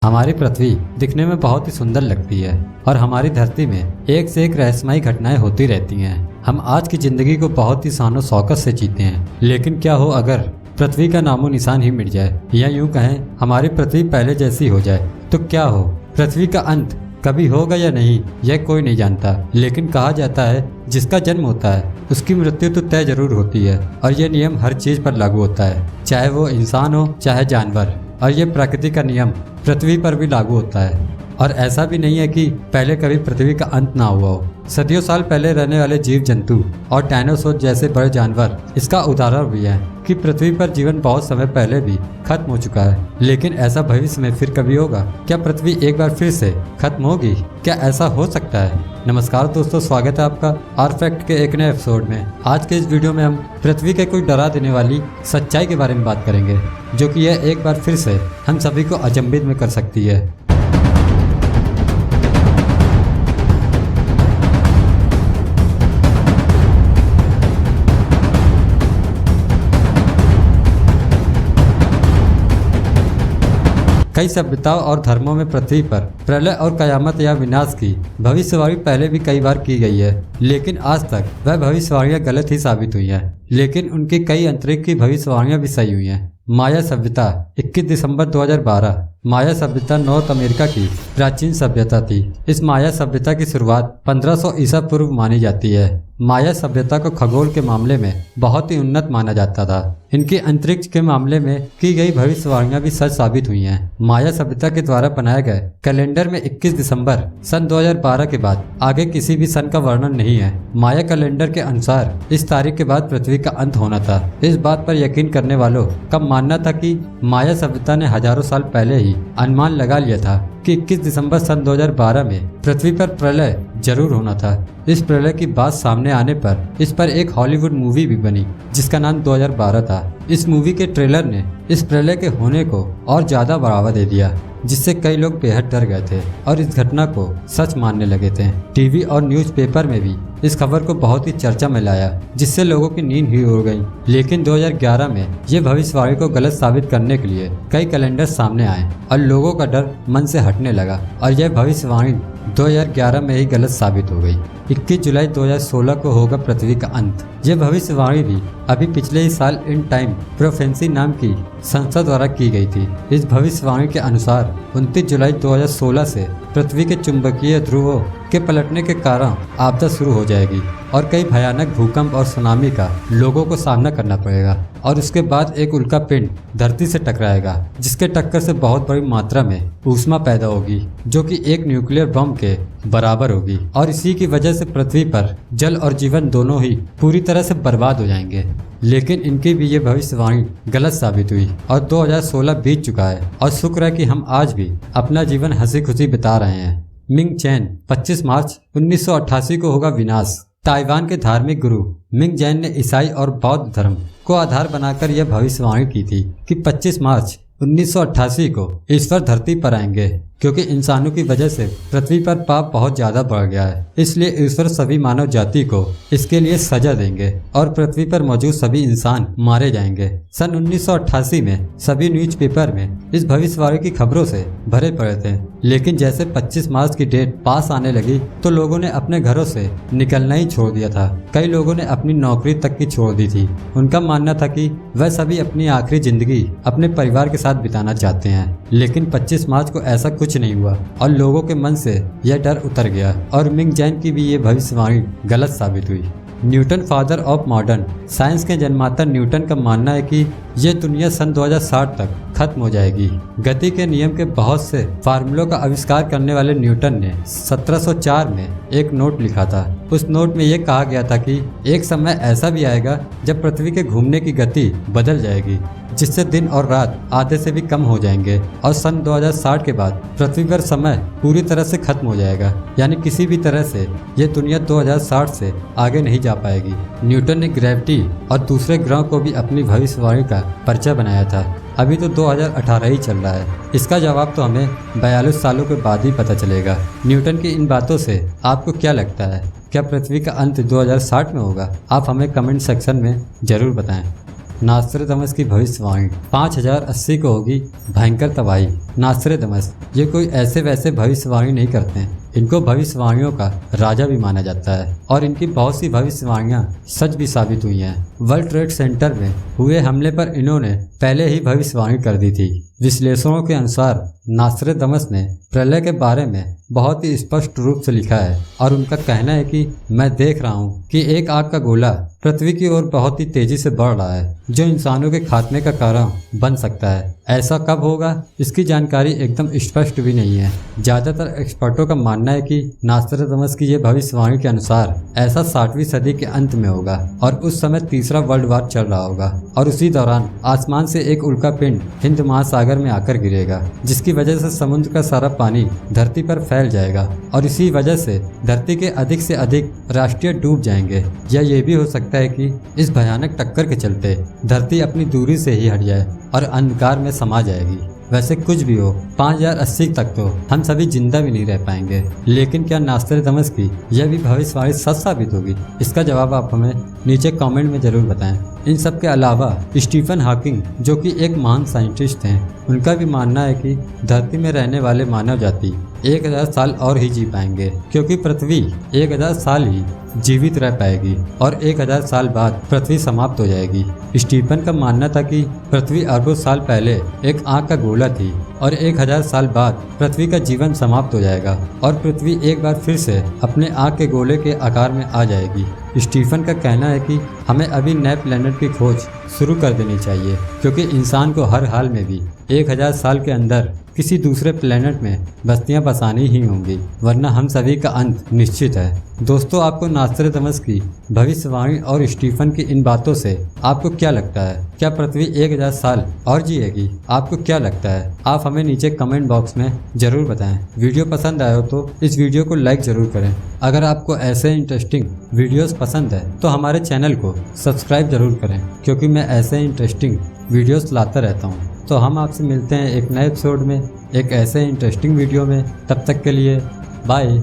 हमारी पृथ्वी दिखने में बहुत ही सुंदर लगती है और हमारी धरती में एक से एक रहस्यमयी घटनाएं होती रहती हैं। हम आज की जिंदगी को बहुत ही शानो शौकत से जीते हैं, लेकिन क्या हो अगर पृथ्वी का नामो निशान ही मिट जाए, या यूं कहें हमारी पृथ्वी पहले जैसी हो जाए तो क्या हो। पृथ्वी का अंत कभी होगा या नहीं यह कोई नहीं जानता, लेकिन कहा जाता है जिसका जन्म होता है उसकी मृत्यु तो तय जरूर होती है और यह नियम हर चीज पर लागू होता है, चाहे वो इंसान हो चाहे जानवर। और ये प्रकृति का नियम पृथ्वी पर भी लागू होता है। और ऐसा भी नहीं है कि पहले कभी पृथ्वी का अंत ना हुआ हो। सदियों साल पहले रहने वाले जीव जंतु और डायनासोर जैसे बड़े जानवर इसका उदाहरण भी है कि पृथ्वी पर जीवन बहुत समय पहले भी खत्म हो चुका है। लेकिन ऐसा भविष्य में फिर कभी होगा? क्या पृथ्वी एक बार फिर से खत्म होगी? क्या ऐसा हो सकता है? नमस्कार दोस्तों, स्वागत है आपका आर फैक्ट के एक नए एपिसोड में। आज के इस वीडियो में हम पृथ्वी के कोई डरा देने वाली सच्चाई के बारे में बात करेंगे, जो कि यह एक बार फिर से हम सभी को अचंभित में कर सकती है। कई सभ्यताओं और धर्मों में पृथ्वी पर प्रलय और कयामत या विनाश की भविष्यवाणी पहले भी कई बार की गई है, लेकिन आज तक वह भविष्यवाणियां गलत ही साबित हुई हैं। लेकिन उनकी कई अंतरिक्ष की भविष्यवाणियां भी सही हुई हैं। माया सभ्यता 21 दिसंबर 2012। माया सभ्यता नॉर्थ अमेरिका की प्राचीन सभ्यता थी। इस माया सभ्यता की शुरुआत 1500 ईसा पूर्व मानी जाती है। माया सभ्यता को खगोल के मामले में बहुत ही उन्नत माना जाता था। इनकी अंतरिक्ष के मामले में की गई भविष्यवाणियां भी सच साबित हुई हैं। माया सभ्यता के द्वारा बनाए गए कैलेंडर में 21 दिसंबर सन 2012 के बाद आगे किसी भी सन का वर्णन नहीं है। माया कैलेंडर के अनुसार इस तारीख के बाद पृथ्वी का अंत होना था। इस बात पर यकीन करने वालों का मानना था कि माया सभ्यता ने हजारों साल पहले ही अनुमान लगा लिया था कि 21 दिसंबर सन 2012 में पृथ्वी पर प्रलय जरूर होना था। इस प्रलय की बात सामने आने पर इस पर एक हॉलीवुड मूवी भी बनी जिसका नाम 2012 था। इस मूवी के ट्रेलर ने इस प्रलय के होने को और ज्यादा बढ़ावा दे दिया, जिससे कई लोग बेहद डर गए थे और इस घटना को सच मानने लगे थे। टीवी और न्यूज़पेपर में भी इस खबर को बहुत ही चर्चा में लाया, जिससे लोगों की नींद ही उड़ गई। लेकिन 2011 में ये भविष्यवाणी को गलत साबित करने के लिए कई कैलेंडर सामने आए और लोगों का डर मन से हटने लगा और यह भविष्यवाणी 2011 में ही गलत साबित हो गई। 21 जुलाई 2016 को होगा पृथ्वी का अंत। यह भविष्यवाणी भी अभी पिछले ही साल इन टाइम प्रोफेंसी नाम की संस्था द्वारा की गई थी। इस भविष्यवाणी के अनुसार 29 जुलाई 2016 से पृथ्वी के चुंबकीय ध्रुवों के पलटने के कारण आपदा शुरू हो जाएगी और कई भयानक भूकंप और सुनामी का लोगों को सामना करना पड़ेगा। और उसके बाद एक उल्का पिंड धरती से टकराएगा, जिसके टक्कर से बहुत बड़ी मात्रा में ऊष्मा पैदा होगी, जो कि एक न्यूक्लियर बम के बराबर होगी। और इसी की वजह से पृथ्वी पर जल और जीवन दोनों ही पूरी तरह से बर्बाद हो जाएंगे। लेकिन इनकी भी ये भविष्यवाणी गलत साबित हुई और 2016 बीत चुका है और शुक्र है कि हम आज भी अपना जीवन हंसी खुशी बिता रहे हैं। मिंग चैन 25 मार्च 1988 को होगा विनाश। ताइवान के धार्मिक गुरु मिंग जैन ने ईसाई और बौद्ध धर्म को आधार बनाकर यह भविष्यवाणी की थी कि 25 मार्च 1988 को ईश्वर धरती पर आएंगे, क्योंकि इंसानों की वजह से पृथ्वी पर पाप बहुत ज्यादा बढ़ गया है। इसलिए ईश्वर सभी मानव जाति को इसके लिए सजा देंगे और पृथ्वी पर मौजूद सभी इंसान मारे जाएंगे। सन 1988 में सभी न्यूज़पेपर में इस भविष्यवाणी की खबरों से भरे पड़े थे। लेकिन जैसे 25 मार्च की डेट पास आने लगी तो लोगों ने अपने घरों से निकलना ही छोड़ दिया था। कई लोगों ने अपनी नौकरी तक की छोड़ दी थी। उनका मानना था कि वह सभी अपनी आखिरी जिंदगी अपने परिवार के साथ बिताना चाहते हैं। लेकिन 25 मार्च को ऐसा कुछ नहीं हुआ और लोगों के मन से यह डर उतर गया और मिंग जैन की भी ये भविष्यवाणी गलत साबित हुई। Newton father of modern science के जन्माता न्यूटन का मानना है कि ये दुनिया सन 2060 तक खत्म हो जाएगी। गति के नियम के बहुत से फार्मूलों का आविष्कार करने वाले न्यूटन ने 1704 में एक नोट लिखा था। उस नोट में यह कहा गया था कि एक समय ऐसा भी आएगा जब पृथ्वी के घूमने की गति बदल जाएगी, जिससे दिन और रात आधे से भी कम हो जाएंगे और सन 2060 के बाद पृथ्वी पर समय पूरी तरह से खत्म हो जाएगा। यानी किसी भी तरह से यह दुनिया 2060 से आगे नहीं जा पाएगी। न्यूटन ने ग्रेविटी और दूसरे ग्रहों को भी अपनी भविष्यवाणी का परिचय बनाया था। अभी तो 2018 ही चल रहा है। इसका जवाब तो हमें 42 सालों के बाद ही पता चलेगा। न्यूटन की इन बातों से आपको क्या लगता है? क्या पृथ्वी का अंत 2060 में होगा? आप हमें कमेंट सेक्शन में जरूर बताएं। नास्ट्राडामस की भविष्यवाणी 5080 को होगी भयंकर तबाही। नास्ट्राडामस ये कोई ऐसे वैसे भविष्यवाणी नहीं करते हैं, इनको भविष्यवाणियों का राजा भी माना जाता है और इनकी बहुत सी भविष्यवाणियां सच भी साबित हुई हैं। वर्ल्ड ट्रेड सेंटर में हुए हमले पर इन्होंने पहले ही भविष्यवाणी कर दी थी। विश्लेषणों के अनुसार नास्ट्राडामस ने प्रलय के बारे में बहुत ही स्पष्ट रूप से लिखा है और उनका कहना है कि मैं देख रहा हूँ कि एक आग का गोला पृथ्वी की ओर बहुत ही तेजी से बढ़ रहा है जो इंसानों के खात्मे का कारण बन सकता है। ऐसा कब होगा इसकी जानकारी एकदम स्पष्ट भी नहीं है। ज्यादातर एक्सपर्टों का मानना है कि नास्ट्राडामस की ये भविष्यवाणी के अनुसार ऐसा 60वीं सदी के अंत में होगा और उस समय तीसरा वर्ल्ड वार चल रहा होगा और उसी दौरान आसमान से एक उल्का पिंड हिंद महासागर में आकर गिरेगा जिसकी वजह से समुद्र का सारा पानी धरती पर फैल जाएगा और इसी वजह से धरती के अधिक से अधिक राष्ट्रीय डूब जाएंगे। या ये भी हो सकता है कि इस भयानक टक्कर के चलते धरती अपनी दूरी से ही हट जाए और अंधकार में समा जाएगी। वैसे कुछ भी हो 5080 तक तो हम सभी जिंदा भी नहीं रह पाएंगे, लेकिन क्या नास्ट्राडामस की यह भी भविष्यवाणी सच साबित होगी? इसका जवाब आप हमें नीचे कमेंट में जरूर बताएं। इन सब के अलावा स्टीफन हॉकिंग जो कि एक महान साइंटिस्ट हैं, उनका भी मानना है कि धरती में रहने वाले मानव जाति 1000 साल और ही जी पाएंगे क्योंकि पृथ्वी 1000 साल ही जीवित रह पाएगी और 1000 साल बाद पृथ्वी समाप्त हो जाएगी। स्टीफन का मानना था कि पृथ्वी अरबों साल पहले एक आग का गोला थी और 1000 साल बाद पृथ्वी का जीवन समाप्त हो जाएगा और पृथ्वी एक बार फिर से अपने आग के गोले के आकार में आ जाएगी। स्टीफन का कहना है कि हमें अभी नए प्लेनेट की खोज शुरू कर देनी चाहिए क्योंकि इंसान को हर हाल में भी 1000 साल के अंदर किसी दूसरे प्लेनेट में बस्तियां बसानी ही होंगी, वरना हम सभी का अंत निश्चित है। दोस्तों, आपको नास्ट्राडामस की भविष्यवाणी और स्टीफन की इन बातों से आपको क्या लगता है? क्या पृथ्वी 1000 साल और जिएगी? आपको क्या लगता है? आप हमें नीचे कमेंट बॉक्स में जरूर बताएं। वीडियो पसंद आया हो तो इस वीडियो को लाइक जरूर करें। अगर आपको ऐसे इंटरेस्टिंग वीडियोस पसंद है तो हमारे चैनल को सब्सक्राइब जरूर करें क्योंकि मैं ऐसे इंटरेस्टिंग वीडियोस लाता रहता हूँ। तो हम आपसे मिलते हैं एक नए एपिसोड में एक ऐसे इंटरेस्टिंग वीडियो में। तब तक के लिए बाय।